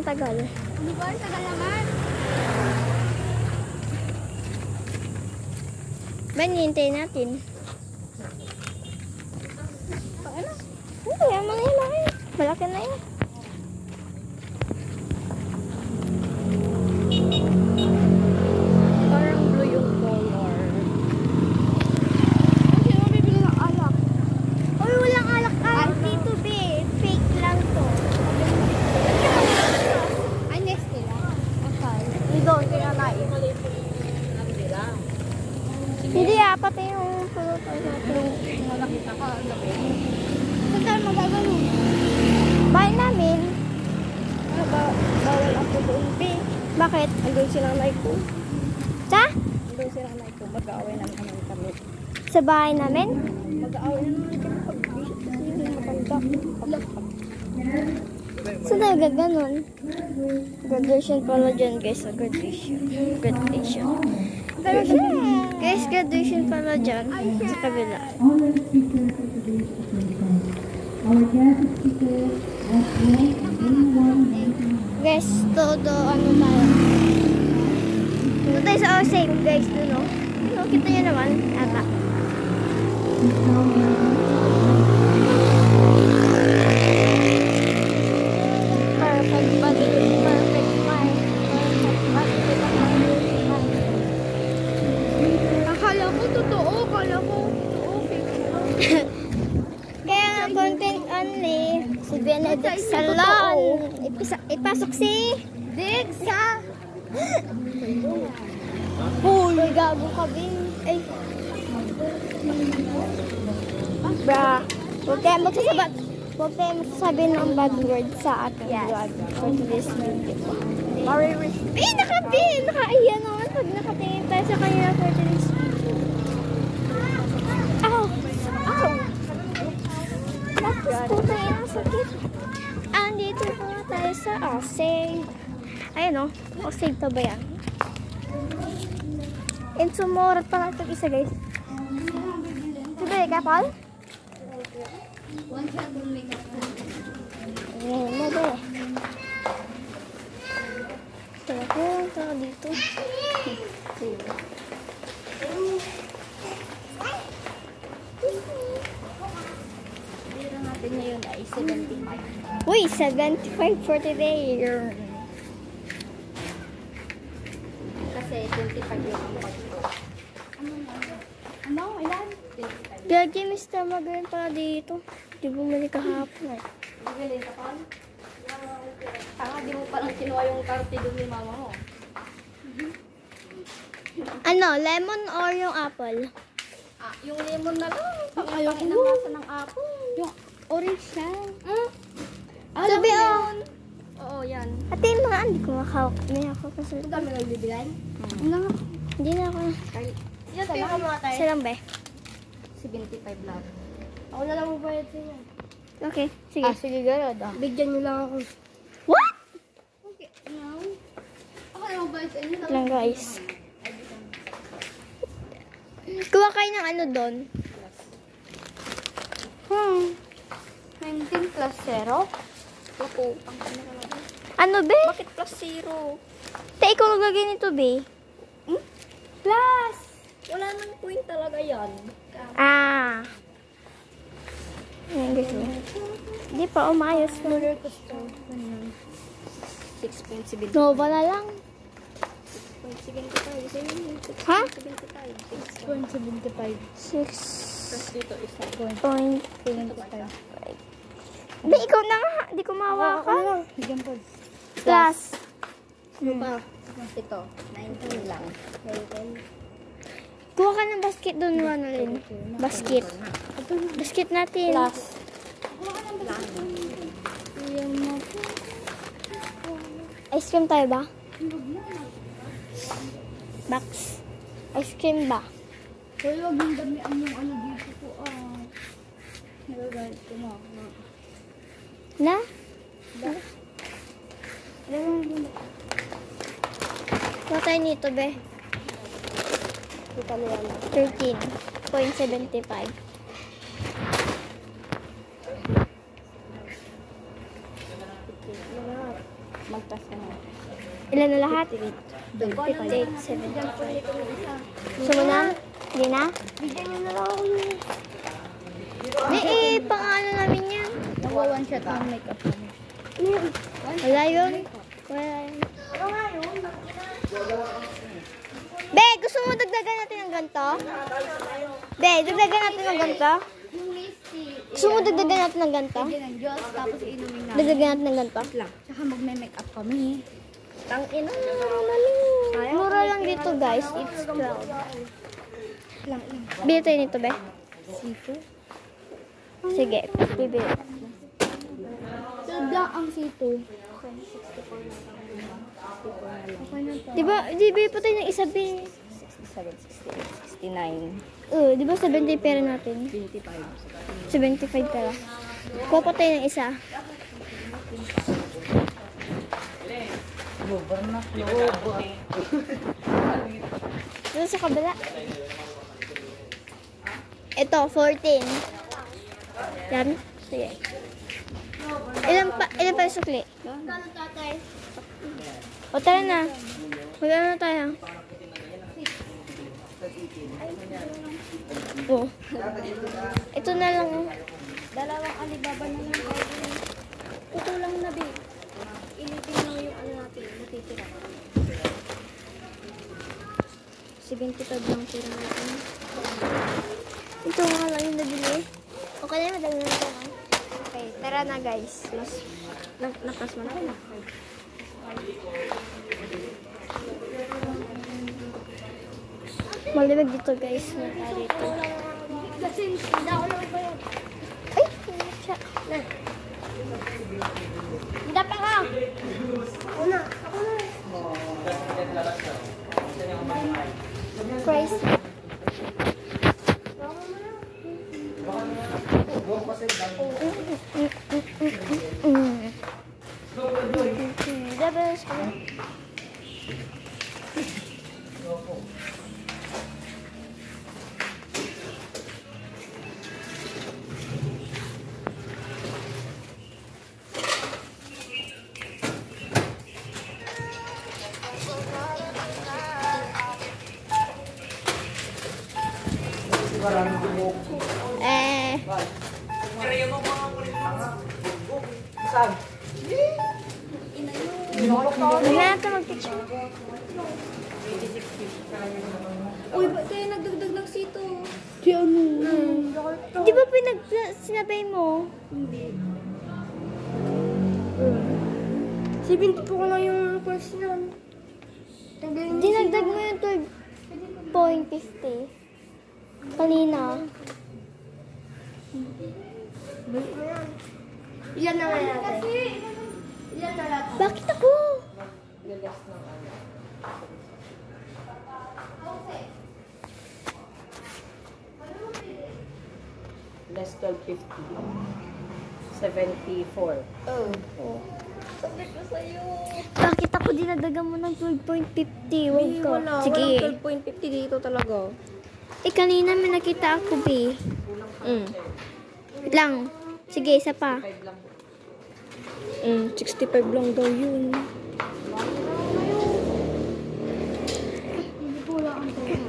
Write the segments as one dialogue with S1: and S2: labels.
S1: ang tagal.
S2: Hindi ko, ang tagal naman.
S1: Ben, hintayin natin.
S2: Ano?
S1: Hindi, yaman na yun. Malaki na yun.
S2: Parang blue yung color. Hindi mo bibili ng alak.
S1: Uy, walang alak-alak dito, be. Fake lang to.
S2: Ay, next nila.
S1: Okay. Doon, kinakain. Hindi, pati yung pulutan natin.
S2: Nakita ka, ang laki. Saan tayo magagano?
S1: Bahay namin.
S2: Bawal ako doon, be.
S1: Bakit?
S2: Andun si nanay ko.
S1: Sa?
S2: Andun si nanay ko. Mag-aaway na naman kami.
S1: Sa bahay namin?
S2: Mag-aaway na naman kami pag-visit kasi yung matanda.
S1: Saan tayo gaganon? Graduation pala dyan, guys. Graduation. Graduation. Guys, graduation pala dyan. Sa kabila. Guys, todo ano tayo. Ito tayo sa safe, guys. Doon, no? Ano, kita nyo naman. Ata. Perfect body. Perfect smile. Perfect body.
S2: Akala ko totoo. Akala ko totoo.
S1: Kaya nga content only. Si Benedict Salon. Ipasok si
S2: Dig sa...
S1: Hoy, gago ka, Bin. Ay. Bra. Huwag tayo magsasabi ng bad word sa ating vlog for today's video. Bin, nakaiya naman pag nakatingin tayo sa kanya for today's video. Ow! Ow! Tapos po tayo ang sakit. Andito po tayo sa Osage. Ayan o. Osage pa ba yan? And sumurot pa lang itong isa, guys. Sibili ka, Paul? Ayan mo ba eh. Tara dito.
S2: Pira natin ngayon ay 75.
S1: Uy, 75 for today.
S2: Kasi 25 yung ang pag ko. Ano? Ilan? 25.
S1: Gagi, Mr. Magayon pala dito. Di bumili kahapon eh.
S2: Bibili ka pa? Di mo palang kinuha yung karte doon ni mama mo.
S1: Ano, lemon or yung apple?
S2: Yung lemon na lang. Pangayang inamasa ng apple.
S1: Yung orange siya.
S2: Sabi
S1: oh.
S2: Oo, yan.
S1: Ate, yung mga hindi ko makahawak. May ako kasi.
S2: Ang dami nagbibigay?
S1: Hindi na ako.
S2: Yan, tingnan mo tayo.
S1: Silang ba?
S2: 75 lang. Ako na lang magbayad sa inyo.
S1: Okay, sige.
S2: Sige, garad Bigyan nyo lang ako.
S1: What?
S2: Okay, no. Ako na magbayad sa inyo.
S1: Lang guys. Kuha kayo ng ano doon?
S2: 19 plus 0? Ako,
S1: Ano be?
S2: bakit plus 0?
S1: Te, ikaw nagagay nito be?
S2: Plus! Wala nang point talaga yan.
S1: Ah. Ayan guys. Hindi pa umayos.
S2: Roller coaster. 6.75.
S1: Nova na lang.
S2: 6.75.
S1: Ha?
S2: 6.75.
S1: 6.
S2: Plus dito isa.
S1: Point.
S2: 75.
S1: Be, ikaw na nga. Hindi ko mahawakan.
S2: Bigyan po.
S1: Plus.
S2: Ano pa? Ito. 19 lang. 19.
S1: Kuha ka ng basket doon, Ronaldin. Basket. Basket natin.
S2: Plus.
S1: Ice cream tayo ba? Box. Ice cream ba?
S2: Hoy, wag yung damihan yung ano dito ko. Nagagalit ko na.
S1: Na? Kuha tayo nito, be.
S2: Kita mo yan.
S1: 13.75.
S2: Magpas
S1: Ilan na lahat?
S2: 58.
S1: 58, 75. Gusto mo na? Hindi na?
S2: Bigyan niyo na lang ako yun.
S1: May pang ano namin yan.
S2: Nakuha one shot ng makeup kami.
S1: Wala yun. Wala yun. Be, gusto mo dagdagan natin ng ganito? Be, dagdagan natin ng ganito?
S2: Yung misty.
S1: Gusto mo dagdagan natin ng ganito?
S2: Bigyan ng Diyos, tapos inumin namin.
S1: Dagdagan natin ng ganito?
S2: Lang. Tsaka magme-makeup kami.
S1: Tangina, mura lang dito guys. It's 12.
S2: Lang.
S1: Bili tayo nito, be.
S2: Sito?
S1: Sige, bibili.
S2: Sadya ang sito.
S1: Di ba tayo ng isa, be?
S2: 67, 68, 69,
S1: Di ba 70 pera natin?
S2: 25.
S1: 75 pera. Kuha pa tayo ng isa. Doon sa kabila. Ito, 14. Yan. Sige. Ilan pa yung sukli? O, tara na. Mag-ano na tayo? Oh. Ito na lang.
S2: Dalawang Alibaba na lang tayo. Kukulang na, babe. Ilipin lang yung ano natin, matitira. 75 lang tira natin.
S1: Ito nga lang yung nabili. Okay na, madami na ito. Okay, tara na guys.
S2: Nakas mo na rin.
S1: Malimag dito guys. Mata dito.
S2: Kasi hindi ako lang ba yan?
S1: Ay! Siya.
S2: Hindi pa ka! Ako na!
S1: Price. Dabas ko. Hindi na natin mag-picture.
S2: Uy, ba't kayo nagdagdag ng sito? Si ano?
S1: Di ba sinabay mo?
S2: 70 po ko lang yung first nun.
S1: Dinagdag mo yung 12.50. Kanina.
S2: Ilan na nga natin? Ilan na natin?
S1: Bakit ako?
S3: Less 12.50. 74.
S1: Oh.
S2: Sabi ko sa'yo.
S1: Bakit ako dinagdagan mo ng 12.50? Wag ko. Sige.
S2: Walang 12.50 dito talaga.
S1: Kanina may nakita ako, be. Lang. Sige, isa pa.
S2: 65 lang daw yun. Hindi ko wala ang tayo.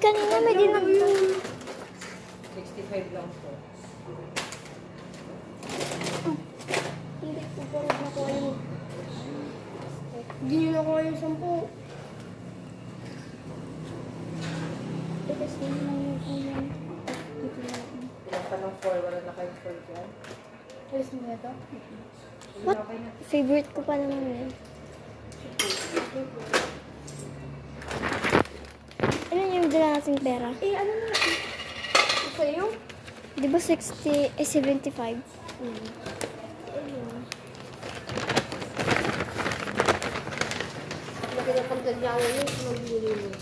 S1: Kanina may dinagdag.
S3: 65 lang po.
S2: Hindi ko parang nakuha yung... Hindi nyo nakuha yung 10. Tapos yun lang yung ulan. Dito na lang.
S3: Ilang pa ng 4, wala na kayong 4 dyan.
S2: Alis mo na ito?
S1: What? Favorite ko pa naman yun. Ilan yung dala nating pera?
S2: Ano na? Sa'yo?
S1: Di ba 75?
S2: Laki na pagdagyawan yun, magbili mo.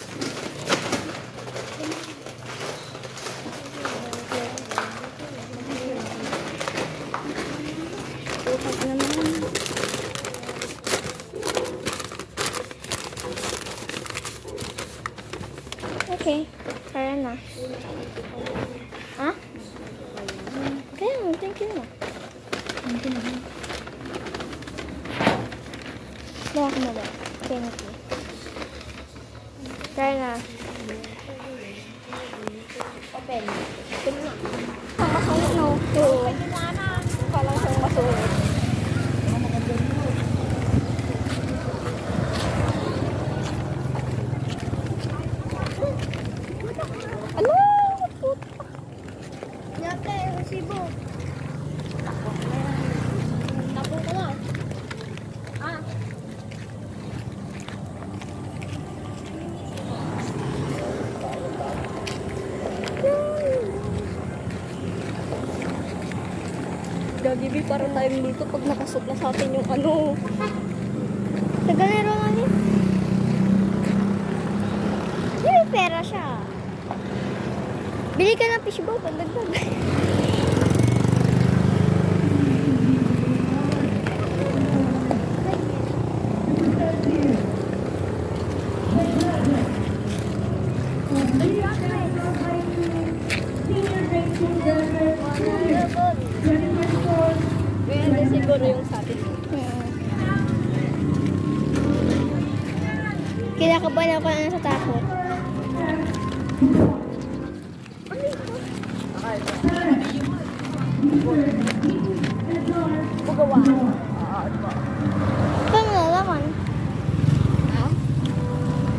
S1: Upat naman. Okay. Tara na. Ha? Okay, thank you na.
S2: Open.
S1: Ito na. Ang masungit, no? Oo. Parang siyang masungit. Ano?
S2: Yate, resibo. Tapo ko na. Ah.
S1: Gagibi, parang tayong dito pag nakasot na sa atin yung ano. Tagalero nga niya. May pera siya. Bili ka ng fishbowl, pandagdag. Ganda siguro yung sa atin. Kinakabahan ako na sa takot. Bugawa. Paano nalaman?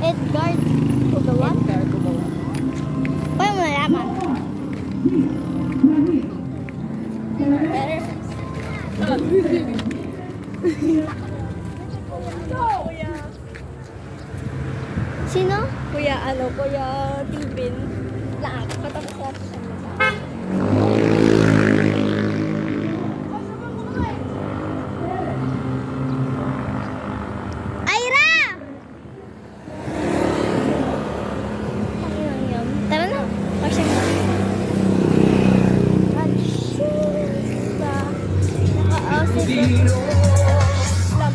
S1: Edgar Bugawa?
S3: Edgar Bugawa.
S1: Paano mo nalaman? Sino? Kuya Tilvin. Lahat. Patapos natin siya. Ira! Tara na. Kasi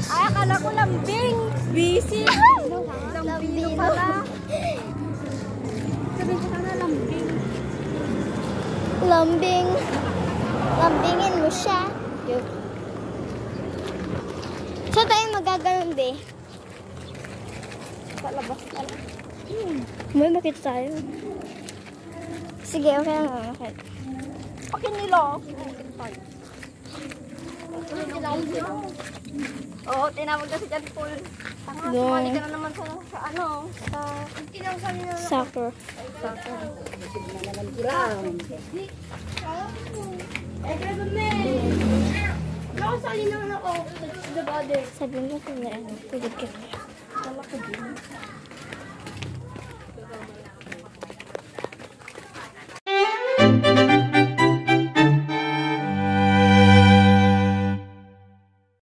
S1: ay, akala ko lambing. Busy. Lambing pala.
S2: Sabi ko sana lambing.
S1: Lambing. Lambingin mo siya. So tayo magaganon, be? Sa labas pala. May makita tayo. Sige, okay lang. Okay. Okay nila. Oo, tinawag na si John Paul. Sumali ka na naman sa soccer. Sabi mo sa na, tugod ka.